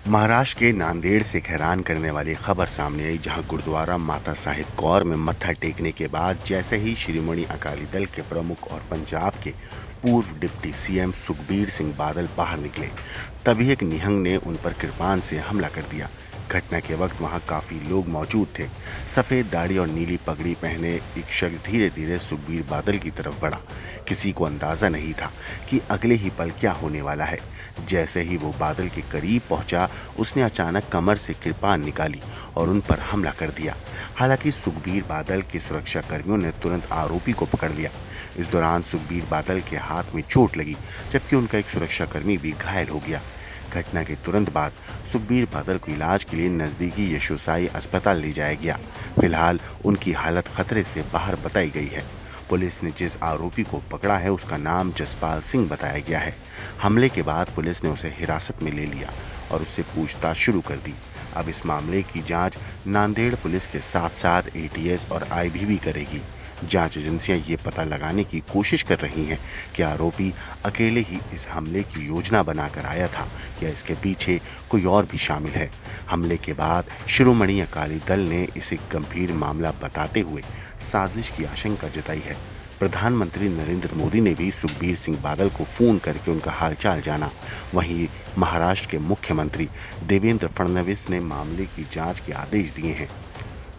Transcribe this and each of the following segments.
महाराष्ट्र के नांदेड़ से हैरान करने वाली खबर सामने आई, जहां गुरुद्वारा माता साहिब कौर में मत्था टेकने के बाद जैसे ही शिरोमणि अकाली दल के प्रमुख और पंजाब के पूर्व डिप्टी सीएम सुखबीर सिंह बादल बाहर निकले, तभी एक निहंग ने उन पर कृपाण से हमला कर दिया। घटना के वक्त वहां काफी लोग मौजूद थे। सफेद दाढ़ी और नीली पगड़ी पहने एक शख्स धीरे धीरे सुखबीर बादल की तरफ बढ़ा। किसी को अंदाजा नहीं था कि अगले ही पल क्या होने वाला है। जैसे ही वो बादल के करीब पहुंचा, उसने अचानक कमर से कृपाण निकाली और उन पर हमला कर दिया। हालांकि सुखबीर बादल के सुरक्षा कर्मियों ने तुरंत आरोपी को पकड़ लिया। इस दौरान सुखबीर बादल के हाथ में चोट लगी, जबकि उनका एक सुरक्षाकर्मी भी घायल हो गया। घटना के तुरंत बाद सुखबीर बादल को इलाज के लिए नजदीकी यशोसाई अस्पताल ले जाया गया। फिलहाल उनकी हालत खतरे से बाहर बताई गई है। पुलिस ने जिस आरोपी को पकड़ा है उसका नाम जसपाल सिंह बताया गया है। हमले के बाद पुलिस ने उसे हिरासत में ले लिया और उससे पूछताछ शुरू कर दी। अब इस मामले की जांच नांदेड़ पुलिस के साथ साथ एटीएस और आईबी करेगी। जांच एजेंसियां ये पता लगाने की कोशिश कर रही हैं कि आरोपी अकेले ही इस हमले की योजना बनाकर आया था या इसके पीछे कोई और भी शामिल है। हमले के बाद शिरोमणि अकाली दल ने इसे गंभीर मामला बताते हुए साजिश की आशंका जताई है। प्रधानमंत्री नरेंद्र मोदी ने भी सुखबीर सिंह बादल को फोन करके उनका हालचाल जाना। वहीं महाराष्ट्र के मुख्यमंत्री देवेंद्र फडणवीस ने मामले की जांच के आदेश दिए हैं।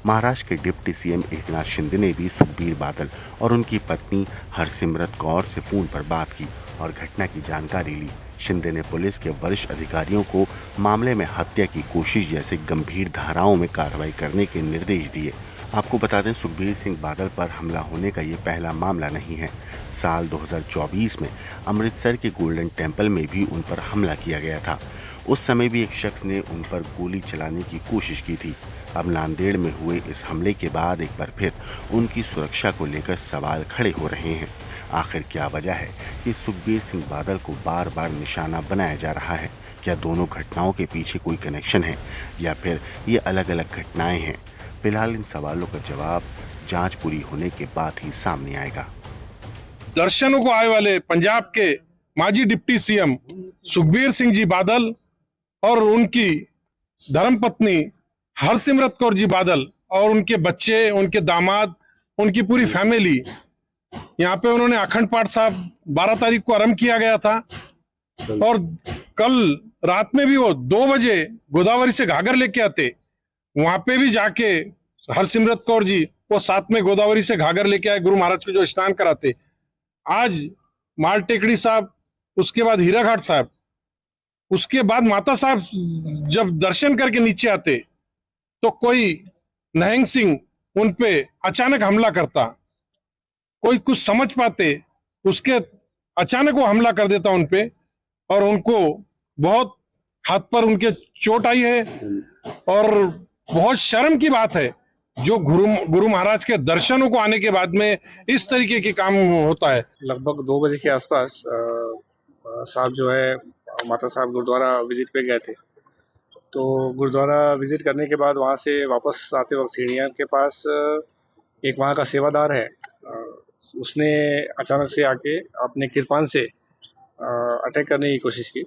महाराष्ट्र के डिप्टी सीएम एकनाथ शिंदे ने भी सुखबीर बादल और उनकी पत्नी हरसिमरत कौर से फोन पर बात की और घटना की जानकारी ली। शिंदे ने पुलिस के वरिष्ठ अधिकारियों को मामले में हत्या की कोशिश जैसे गंभीर धाराओं में कार्रवाई करने के निर्देश दिए। आपको बता दें, सुखबीर सिंह बादल पर हमला होने का ये पहला मामला नहीं है। साल 2024 में अमृतसर के गोल्डन टेम्पल में भी उन पर हमला किया गया था। उस समय भी एक शख्स ने उन पर गोली चलाने की कोशिश की थी। अब नांदेड़ में हुए इस हमले के बाद एक बार फिर उनकी सुरक्षा को लेकर सवाल खड़े हो रहे हैं। आखिर क्या वजह है कि सुखबीर सिंह बादल को बार बार निशाना बनाया जा रहा है? क्या दोनों घटनाओं के पीछे कोई कनेक्शन है या फिर ये अलग अलग घटनाएं हैं? फिलहाल इन सवालों का जवाब जांच पूरी होने के बाद ही सामने आएगा। दर्शनों को आए वाले पंजाब के माजी डिप्टी सीएम सुखबीर सिंह जी बादल और उनकी धर्मपत्नी हरसिमरत कौर जी बादल और उनके बच्चे, उनके दामाद, उनकी पूरी फैमिली यहाँ पे उन्होंने अखंड पाठ साहब 12 तारीख को आरंभ किया गया था और कल रात में भी वो 2 बजे गोदावरी से घाघर लेके आते। वहां पे भी जाके हरसिमरत कौर जी वो साथ में गोदावरी से घाघर लेके आए, गुरु महाराज को जो स्नान कराते। आज माल टेकड़ी साहब, उसके बाद हीरा घाट साहब, उसके बाद माता साहब जब दर्शन करके नीचे आते तो कोई नहंग सिंह उन पे अचानक हमला करता। कोई कुछ समझ पाते, उसके अचानक वो हमला कर देता उन पे और उनको बहुत हाथ पर उनके चोट आई है। और बहुत शर्म की बात है जो गुरु महाराज के दर्शनों को आने के बाद में इस तरीके के काम होता है। लगभग 2 बजे के आसपास साहब जो है माता साहब गुरुद्वारा विजिट पे गए थे। तो गुरुद्वारा विजिट करने के बाद वहाँ से वापस आते वक्त सीढ़ियाँ के पास एक वहाँ का सेवादार है, उसने अचानक से आके अपने कृपाण से अटैक करने की कोशिश की,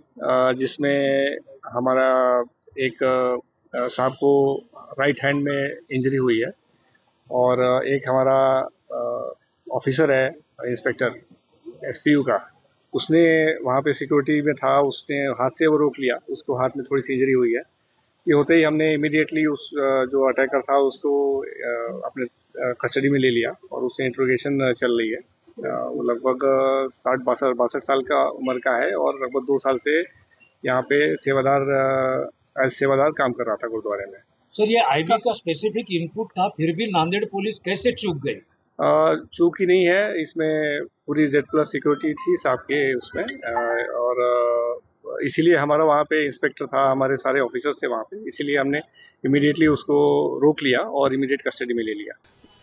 जिसमें हमारा एक साहब को राइट हैंड में इंजरी हुई है और एक हमारा ऑफिसर है इंस्पेक्टर एसपीयू का, उसने वहाँ पे सिक्योरिटी में था, उसने हाथ से वो रोक लिया, उसको हाथ में थोड़ी सी इंजरी हुई है। ये होते ही हमने इमीडिएटली उस जो अटैकर था उसको अपने कस्टडी में ले लिया और उससे इंट्रोगेशन चल रही है। वो लगभग 60-62 साल का उम्र का है और लगभग 2 साल से यहाँ पे एज सेवादार काम कर रहा था गुरुद्वारे में। सर, ये आईबी का स्पेसिफिक इनपुट था, फिर भी नांदेड़ पुलिस कैसे चूक गई? चूक ही नहीं है, इसमें पूरी Z+ सिक्योरिटी थी साहब के उसमें, और इसीलिए हमारा वहाँ पे इंस्पेक्टर था, हमारे सारे ऑफिसर्स थे वहाँ पे, इसीलिए हमने इमीडिएटली उसको रोक लिया और इमीडिएट कस्टडी में ले लिया।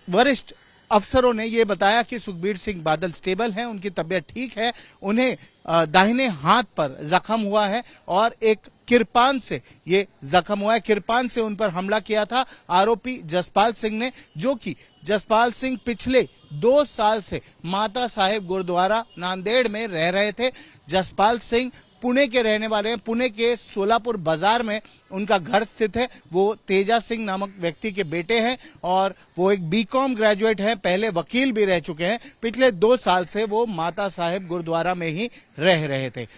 वरिष्ठ अफसरों ने ये बताया कि सुखबीर सिंह बादल स्टेबल हैं, उनकी तबीयत ठीक है, उन्हें दाहिने हाथ पर जख्म हुआ है और एक कृपाण से ये जख्म हुआ है। कृपाण से उन पर हमला किया था आरोपी जसपाल सिंह ने, जो कि जसपाल सिंह पिछले 2 साल से माता साहिब गुरुद्वारा नांदेड़ में रह रहे थे। जसपाल सिंह पुणे के रहने वाले हैं। पुणे के सोलापुर बाजार में उनका घर स्थित है। वो तेजा सिंह नामक व्यक्ति के बेटे हैं और वो एक बीकॉम ग्रेजुएट हैं, पहले वकील भी रह चुके हैं। पिछले 2 साल से वो माता साहिब गुरुद्वारा में ही रह रहे थे।